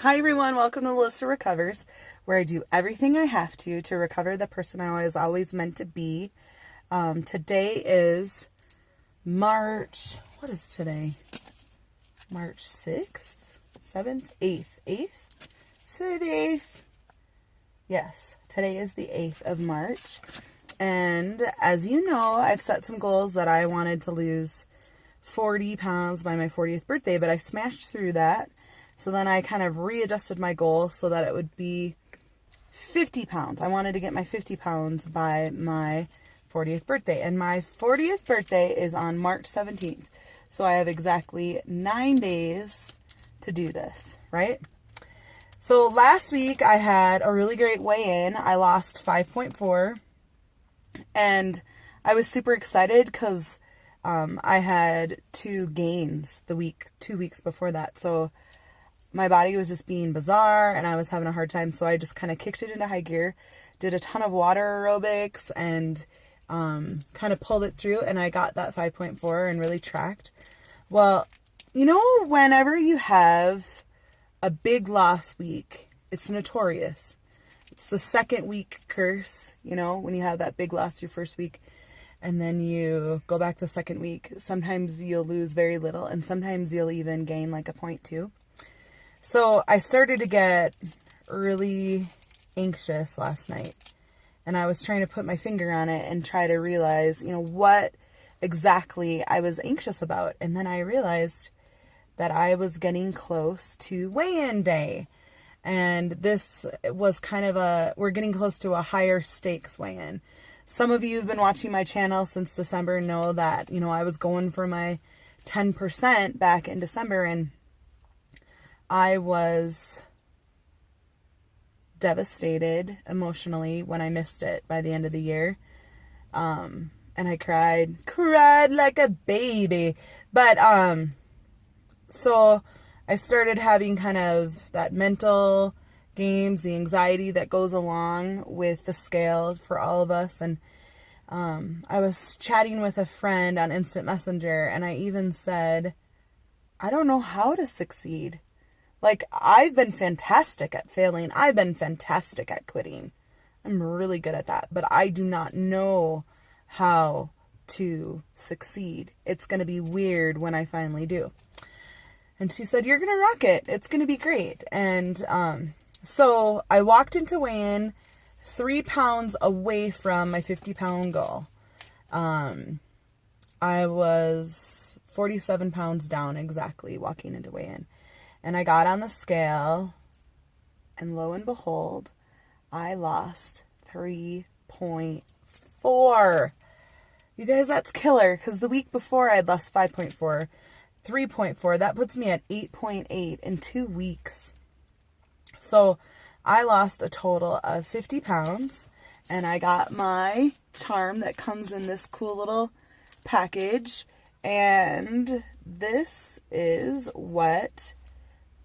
Hi everyone, welcome to Melissa Recovers, where I do everything I have to recover the person I was always meant to be. Today is what is today? March 6th? 7th? 8th? 8th? Today the 8th? Yes, today is the 8th of March. And as you know, I've set some goals that I wanted to lose 40 pounds by my 40th birthday, but I smashed through that. So then I kind of readjusted my goal so that it would be 50 pounds. I wanted to get my 50 pounds by my 40th birthday. And my 40th birthday is on March 17th. So I have exactly 9 days to do this, right? So last week I had a really great weigh-in. I lost 5.4. And I was super excited because I had 2 gains 2 weeks before that. So my body was just being bizarre and I was having a hard time. So I just kind of kicked it into high gear, did a ton of water aerobics and kind of pulled it through, and I got that 5.4 and really tracked. Well, you know, whenever you have a big loss week, it's notorious. It's the second week curse, you know, when you have that big loss your first week and then you go back the second week. Sometimes you'll lose very little and sometimes you'll even gain like a point too. So I started to get really anxious last night, and I was trying to put my finger on it and try to realize, you know, what exactly I was anxious about. And then I realized that I was getting close to weigh-in day. And this was kind of we're getting close to a higher stakes weigh-in. Some of you who've been watching my channel since December know that, you know, I was going for my 10% back in December, and I was devastated emotionally when I missed it by the end of the year. And I cried like a baby. But, so I started having kind of that mental games, the anxiety that goes along with the scale for all of us. And, I was chatting with a friend on Instant Messenger, and I even said, I don't know how to succeed. Like, I've been fantastic at failing. I've been fantastic at quitting. I'm really good at that. But I do not know how to succeed. It's going to be weird when I finally do. And she said, you're going to rock it. It's going to be great. And so I walked into weigh-in 3 pounds away from my 50-pound goal. I was 47 pounds down exactly walking into weigh-in. And I got on the scale, and lo and behold, I lost 3.4. You guys, that's killer, because the week before I had lost 5.4, 3.4. That puts me at 8.8 in 2 weeks. So I lost a total of 50 pounds, and I got my charm that comes in this cool little package, and this is what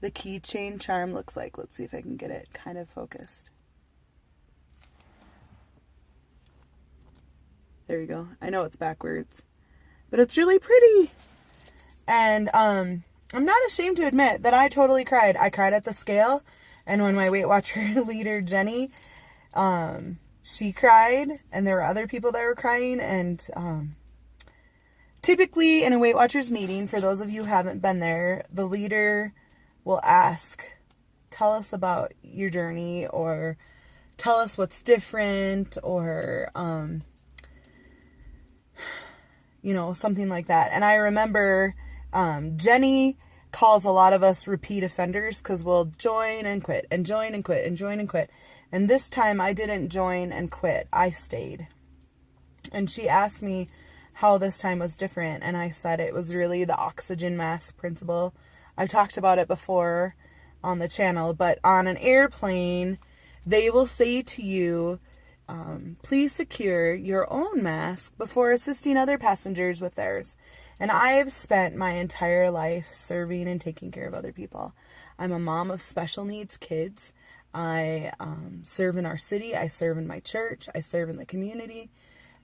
the keychain charm looks like. Let's see if I can get it kind of focused. There you go. I know it's backwards, but it's really pretty. And I'm not ashamed to admit that I totally cried. I cried at the scale, and when my Weight Watcher leader, Jenny, she cried, and there were other people that were crying. And typically in a Weight Watchers meeting, for those of you who haven't been there, the leader will ask, tell us about your journey, or tell us what's different, or, you know, something like that. And I remember Jenny calls a lot of us repeat offenders because we'll join and quit and join and quit and join and quit. And this time I didn't join and quit. I stayed. And she asked me how this time was different. And I said it was really the oxygen mask principle. I've talked about it before on the channel, but on an airplane, they will say to you, please secure your own mask before assisting other passengers with theirs. And I have spent my entire life serving and taking care of other people. I'm a mom of special needs kids. I serve in our city. I serve in my church. I serve in the community.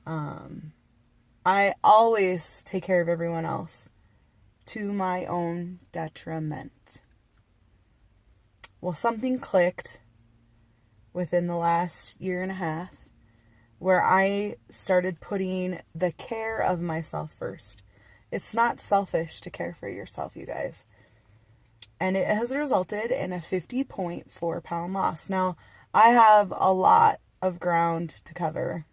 I always take care of everyone else to my own detriment. Well, something clicked within the last year and a half where I started putting the care of myself first. It's not selfish to care for yourself, you guys. And it has resulted in a 50.4 pound loss. Now, I have a lot of ground to cover,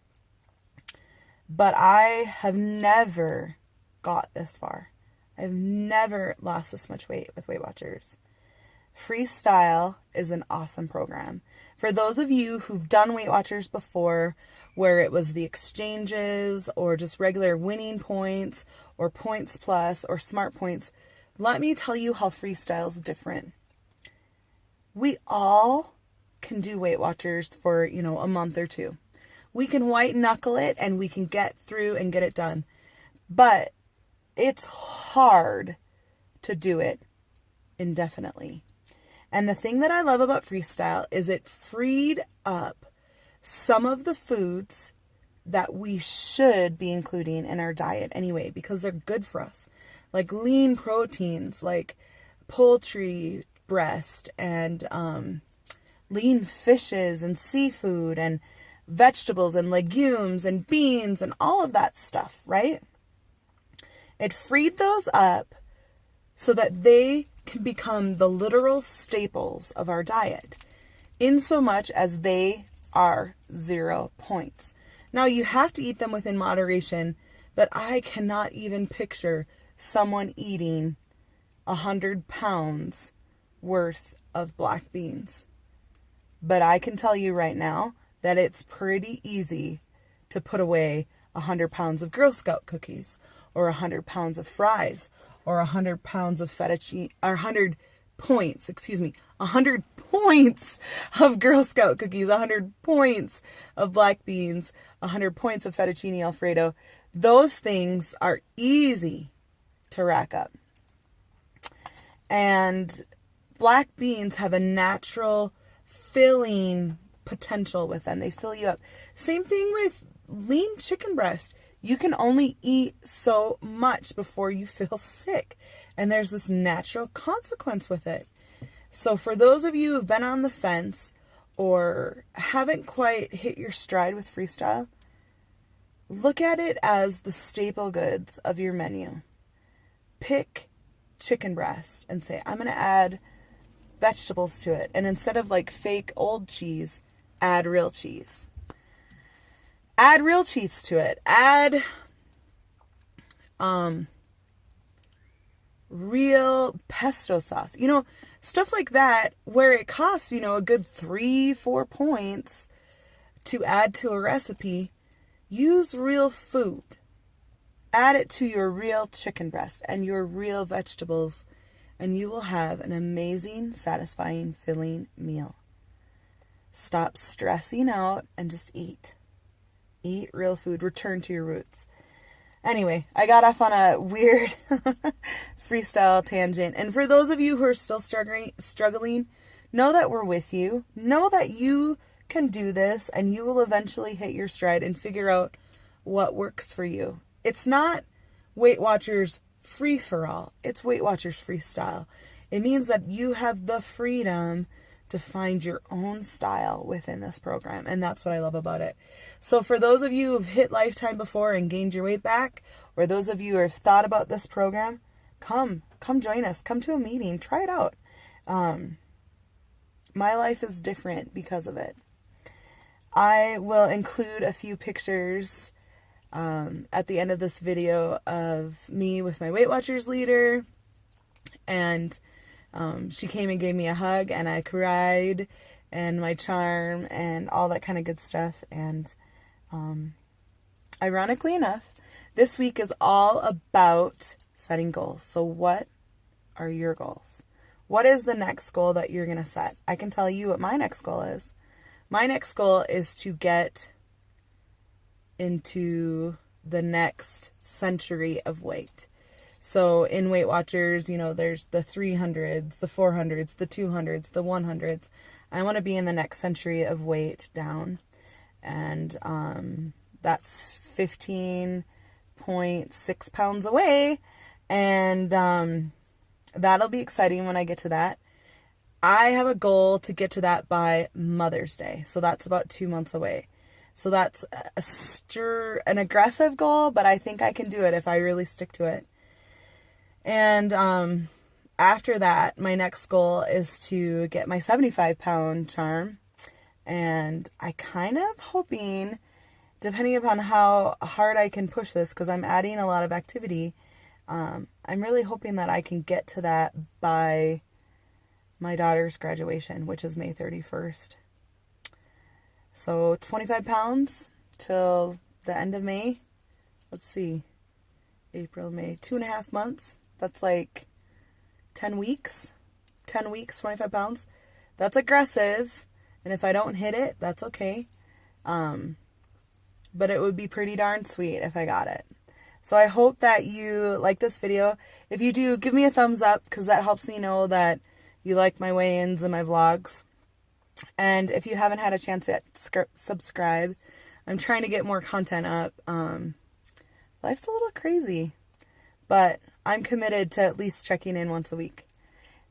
but I have never got this far. I've never lost this much weight with Weight Watchers. Freestyle is an awesome program. For those of you who've done Weight Watchers before, where it was the exchanges or just regular winning points or points plus or smart points, let me tell you how Freestyle is different. We all can do Weight Watchers for, a month or two. We can white knuckle it and we can get through and get it done. But it's hard to do it indefinitely. And the thing that I love about Freestyle is it freed up some of the foods that we should be including in our diet anyway, because they're good for us. Like lean proteins, like poultry breast and lean fishes and seafood and vegetables and legumes and beans and all of that stuff, right? It freed those up so that they can become the literal staples of our diet, in so much as they are 0 points. Now, you have to eat them within moderation, but I cannot even picture someone eating 100 pounds worth of black beans. But I can tell you right now that it's pretty easy to put away 100 pounds of Girl Scout cookies, or 100 pounds of fries, or 100 pounds of fettuccine, or 100 points of Girl Scout cookies, 100 points of black beans, 100 points of fettuccine Alfredo. Those things are easy to rack up. And black beans have a natural filling potential with them. They fill you up. Same thing with lean chicken breast. You can only eat so much before you feel sick. And there's this natural consequence with it. So for those of you who've been on the fence or haven't quite hit your stride with Freestyle, look at it as the staple goods of your menu. Pick chicken breast and say, I'm going to add vegetables to it. And instead of like fake old cheese, add real cheese. Add real cheese to it. Add real pesto sauce. Stuff like that where it costs, a good 3-4 points to add to a recipe. Use real food. Add it to your real chicken breast and your real vegetables, and you will have an amazing, satisfying, filling meal. Stop stressing out and just eat. Eat real food. Return to your roots. Anyway, I got off on a weird freestyle tangent. And for those of you who are still struggling, know that we're with you. Know that you can do this and you will eventually hit your stride and figure out what works for you. It's not Weight Watchers free for all. It's Weight Watchers Freestyle. It means that you have the freedom to find your own style within this program. And that's what I love about it. So for those of you who've hit Lifetime before and gained your weight back, or those of you who have thought about this program, come join us. Come to a meeting. Try it out. My life is different because of it. I will include a few pictures at the end of this video of me with my Weight Watchers leader. And she came and gave me a hug, and I cried, and my charm, and all that kind of good stuff. And ironically enough, this week is all about setting goals. So what are your goals? What is the next goal that you're going to set? I can tell you what my next goal is. My next goal is to get into the next century of weight. So in Weight Watchers, there's the 300s, the 400s, the 200s, the 100s. I want to be in the next century of weight down. And that's 15.6 pounds away. And that'll be exciting when I get to that. I have a goal to get to that by Mother's Day. So that's about 2 months away. So that's an aggressive goal, but I think I can do it if I really stick to it. And after that, my next goal is to get my 75-pound charm. And I kind of hoping, depending upon how hard I can push this, because I'm adding a lot of activity, I'm really hoping that I can get to that by my daughter's graduation, which is May 31st. So 25 pounds till the end of May. Let's see. April, May, 2.5 months. That's like 10 weeks. 10 weeks, 25 pounds. That's aggressive. And if I don't hit it, that's okay. But it would be pretty darn sweet if I got it. So I hope that you like this video. If you do, give me a thumbs up, because that helps me know that you like my weigh-ins and my vlogs. And if you haven't had a chance yet, subscribe. I'm trying to get more content up. Life's a little crazy, but I'm committed to at least checking in once a week.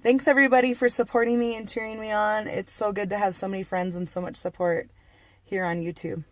Thanks everybody for supporting me and cheering me on. It's so good to have so many friends and so much support here on YouTube.